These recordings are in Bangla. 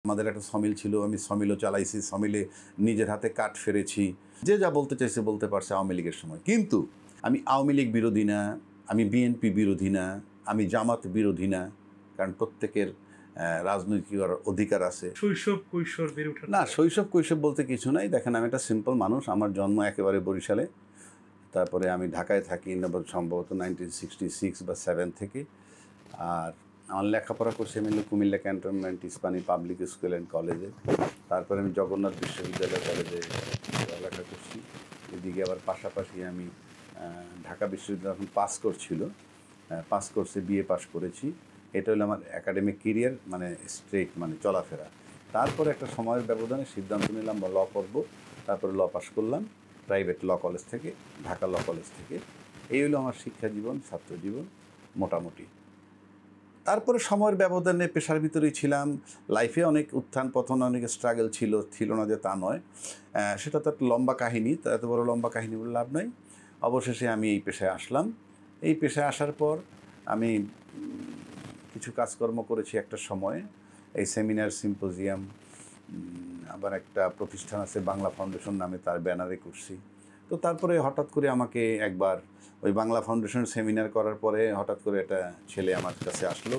আমাদের একটা সমিল ছিল, আমি সমিলও চালাইছি, সমিলে নিজের হাতে কাঠ ফেরেছি। যে যা বলতে চাইছে বলতে পারছে আওয়ামী লীগের সময়। কিন্তু আমি আওয়ামী লীগ বিরোধী না, আমি বিএনপি বিরোধী না, আমি জামাত বিরোধী না, কারণ প্রত্যেকের রাজনৈতিক অধিকার আছে। শৈশব কৈশোর বেড়ে ওঠা না, শৈশব কৈশোর বলতে কিছু নাই। দেখেন, আমি একটা সিম্পল মানুষ। আমার জন্ম একেবারে বরিশালে, তারপরে আমি ঢাকায় থাকি সম্ভবত 1966 বা 7 থেকে। আর আমার লেখাপড়া করছি আমি Comilla cantonment Ispahani public school and কলেজে। তারপরে আমি জগন্নাথ বিশ্ববিদ্যালয় কলেজে পড়ালেখা করছি। এদিকে আবার পাশাপাশি আমি ঢাকা বিশ্ববিদ্যালয় এখন পাস কোর্সে বিএ পাস করেছি। এটা হলো আমার একাডেমিক কেরিয়ার, মানে স্ট্রেট, মানে চলাফেরা। তারপরে একটা সময়ের ব্যবধানে সিদ্ধান্ত নিলাম ল পড়ব। তারপরে ল পাস করলাম প্রাইভেট ল কলেজ থেকে, ঢাকা ল কলেজ থেকে। এই হলো আমার শিক্ষা জীবন, ছাত্র জীবন মোটামুটি। তারপরে সময়ের ব্যবধানে পেশার ভিতরেই ছিলাম। লাইফে অনেক উত্থান পতন, অনেক স্ট্রাগল ছিল না যে তা নয়। সেটা তো একটা লম্বা কাহিনী, তা এত বড় লম্বা কাহিনী বলে লাভ নাই। অবশেষে আমি এই পেশায় আসলাম। এই পেশায় আসার পর আমি কিছু কাজকর্ম করেছি একটা সময়ে। এই সেমিনার, সিম্পোজিয়াম, আবার একটা প্রতিষ্ঠান আছে বাংলা ফাউন্ডেশন নামে, তার ব্যানারে করছি। তো তারপরে হঠাৎ করে আমাকে একবার ওই বাংলা ফাউন্ডেশন সেমিনার করার পরে হঠাৎ করে একটা ছেলে আমার কাছে আসলো।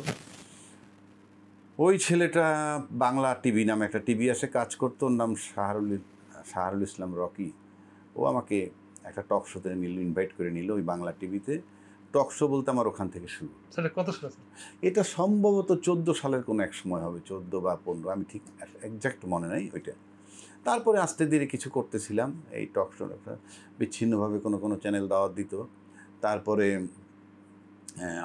ওই ছেলেটা বাংলা টিভি নামে একটা টিভি আসে কাজ করতো, ওর নাম শাহরুল ইসলাম রকি। ও আমাকে একটা টক শোতে ইনভাইট করে নিল ওই বাংলা টিভিতে। টক শো বলতে আমার ওখান থেকে শুরু। কত সাল? এটা সম্ভবত 14 সালের কোনো এক সময় হবে, 14 বা 15, আমি ঠিক একজ্যাক্ট মনে নাই ওইটা। তারপরে আস্তে ধীরে কিছু করতেছিলাম এই টক শো, বিচ্ছিন্নভাবে কোনো চ্যানেল দাওয়াত দিত। তারপরে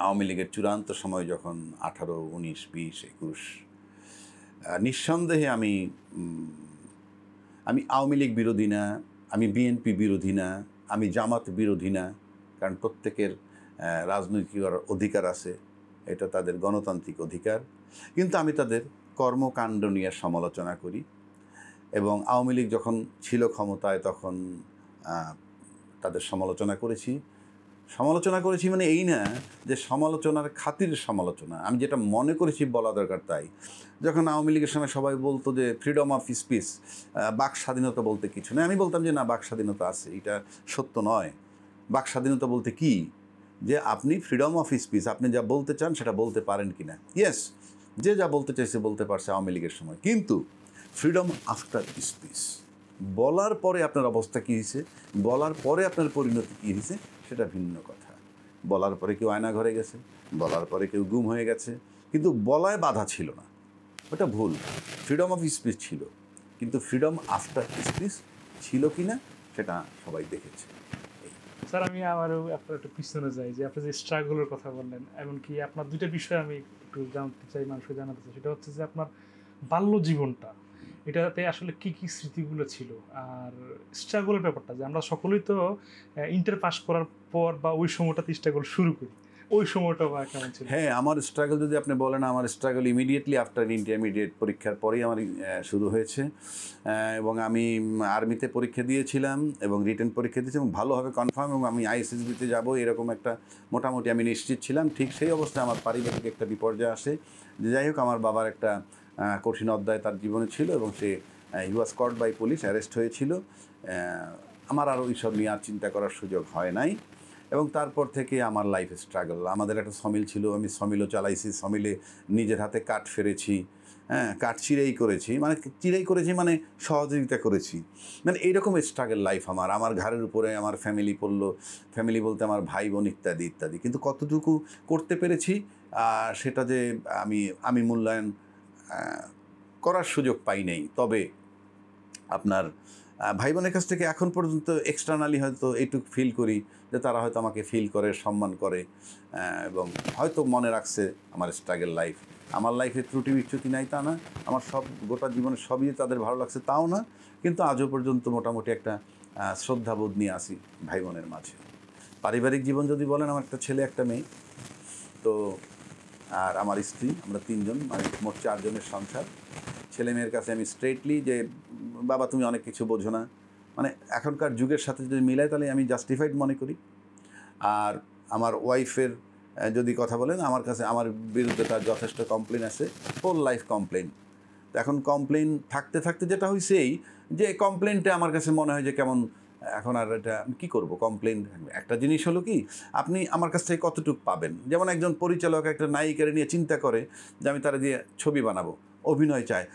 আওয়ামী লীগের চূড়ান্ত সময় যখন 18, 19, 20, 21, নিঃসন্দেহে আমি আওয়ামী লীগ বিরোধী না, আমি বিএনপি বিরোধী না, আমি জামাত বিরোধী না, কারণ প্রত্যেকের রাজনৈতিক অধিকার আছে, এটা তাদের গণতান্ত্রিক অধিকার। কিন্তু আমি তাদের কর্মকাণ্ড নিয়ে সমালোচনা করি। এবং আওয়ামী লীগ যখন ছিল ক্ষমতায় তখন তাদের সমালোচনা করেছি মানে এই না যে সমালোচনার খাতিরের সমালোচনা, আমি যেটা মনে করেছি বলা দরকার তাই। যখন আওয়ামী লীগের সময় সবাই বলতো যে ফ্রিডম অফ স্পিচ, বাক স্বাধীনতা বলতে কিছু নেই, আমি বলতাম যে না, বাক স্বাধীনতা আছে, এটা সত্য নয়। বাক স্বাধীনতা বলতে কি, যে আপনি ফ্রিডম অফ স্পিচ, আপনি যা বলতে চান সেটা বলতে পারেন কি না। ইয়েস, যে যা বলতে চাইছে বলতে পারছে আওয়ামী লীগের সময়। কিন্তু ফ্রিডম আফটার স্পিচ, বলার পরে আপনার অবস্থা কী হয়েছে, বলার পরে আপনার পরিণতি কী হয়েছে, সেটা ভিন্ন কথা। বলার পরে কেউ আয়না ঘরে গেছে, বলার পরে কেউ গুম হয়ে গেছে, কিন্তু বলায় বাধা ছিল না, ওটা ভুল। ফ্রিডম অফ স্পিচ ছিল, কিন্তু ফ্রিডম আফটার স্পিচ ছিল কি না সেটা সবাই দেখেছে। স্যার, আমি আমারও আপনার একটু পিছনে যাই, যে আপনি যে স্ট্রাগলের কথা বললেন, এমনকি আপনার দুইটা বিষয় আমি একটু জানতে চাই, মানুষকে জানাতে চাই। সেটা হচ্ছে যে আপনার বাল্য জীবনটা, এটাতে আসলে কি কি স্মৃতিগুলো ছিল, আর স্ট্রাগলের ব্যাপারটা, যে আমরা সকলেই তো ইন্টার পাস করার পর বা ওই সময়টাতে স্ট্রাগল শুরু করি, ওই সময়টা বা কেমন ছিল? হ্যাঁ, আমার স্ট্রাগল যদি আপনি বলেন, আমার স্ট্রাগল ইমিডিয়েটলি আফটার ইন্টারমিডিয়েট পরীক্ষার পরেই আমার শুরু হয়েছে। এবং আমি আর্মিতে পরীক্ষা দিয়েছিলাম এবং রিটেন পরীক্ষা দিয়েছি এবং ভালোভাবে কনফার্ম, এবং আমি আইএসএসবিতে যাব এরকম একটা মোটামুটি আমি নিশ্চিত ছিলাম। ঠিক সেই অবস্থায় আমার পারিবারিক একটা বিপর্যয় আসে। যে যাই হোক, আমার বাবার একটা কঠিন অধ্যায় তার জীবনে ছিল এবং সে হি ওয়াজ কট বাই পুলিশ, অ্যারেস্ট হয়েছিল। আমার আর ওইসব নিয়ে আর চিন্তা করার সুযোগ হয় নাই। এবং তারপর থেকে আমার লাইফ স্ট্রাগল। আমাদের একটা সমিল ছিল, আমি সমিলও চালাইছি, সমিলে নিজের হাতে কাঠ ফেরেছি, কাঠ চিরাই করেছি, মানে সহযোগিতা করেছি, মানে এইরকম স্ট্রাগল লাইফ আমার ঘাড়ের উপরে আমার ফ্যামিলি পড়লো, ফ্যামিলি বলতে আমার ভাই বোন ইত্যাদি ইত্যাদি। কিন্তু কতটুকু করতে পেরেছি সেটা যে আমি মূল্যায়ন করার সুযোগ পাই নাই। তবে আপনার ভাই বোনের কাছ থেকে এখন পর্যন্ত এক্সটার্নালি হয়তো এইটুকু ফিল করি যে তারা হয়তো আমাকে ফিল করে, সম্মান করে, এবং হয়তো মনে রাখছে আমার স্ট্রাগল লাইফ। আমার লাইফে ত্রুটি বিচ্যুতি নাই তা না, আমার গোটা জীবনে সবই তাদের ভালো লাগছে তাও না, কিন্তু আজও পর্যন্ত মোটামুটি একটা শ্রদ্ধাবোধ নিয়ে আসি ভাই বোনের মাঝে। পারিবারিক জীবন যদি বলেন, আমার একটা ছেলে একটা মেয়ে, তো আর আমার স্ত্রী, আমরা 3 জন, মানে মোট 4 জনের সংসার। ছেলে মেয়ের কাছে আমি স্ট্রেটলি যে বাবা তুমি অনেক কিছু বোঝো না, মানে এখনকার যুগের সাথে যদি মিলাই তাহলে আমি জাস্টিফাইড মনে করি। আর আমার ওয়াইফের যদি কথা বলেন, আমার কাছে আমার বিরুদ্ধে তার যথেষ্ট কমপ্লেন আছে, হোল লাইফ কমপ্লেন। এখন কমপ্লেন থাকতে থাকতে যেটা হয়েছেই যে কমপ্লেনটা আমার কাছে মনে হয় যে কেমন এখন আর এটা কী করবো কমপ্লেন। একটা জিনিস হলো কি আপনি আমার কাছ থেকে কতটুকু পাবেন, যেমন একজন পরিচালক একটা নায়িকারে নিয়ে চিন্তা করে যে আমি তারা দিয়ে ছবি বানাবো, অভিনয় চায়,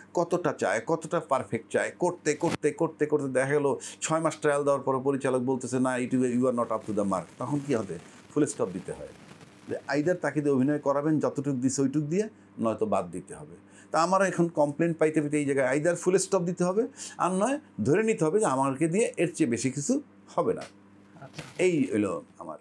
কতটা পারফেক্ট চায়, করতে করতে করতে করতে দেখা গেলো 6 মাস ট্রায়াল দেওয়ার পর পরিচালক বলতেছে না you are not up to the mark, তখন কী হবে ফুল স্টপ দিতে হয়। যে আইদার তাকে দিয়ে অভিনয় করাবেন যতটুকু দিচ্ছে ওইটুক দিয়ে, নয়তো বাদ দিতে হবে। তা আমার এখন কমপ্লেন পাইতে পাইতে এই জায়গায় আইদার ফুল স্টপ দিতে হবে, আর নয় ধরে নিতে হবে যে আমাকে দিয়ে এর চেয়ে বেশি কিছু হবে না। আচ্ছা। এই হলো আমার।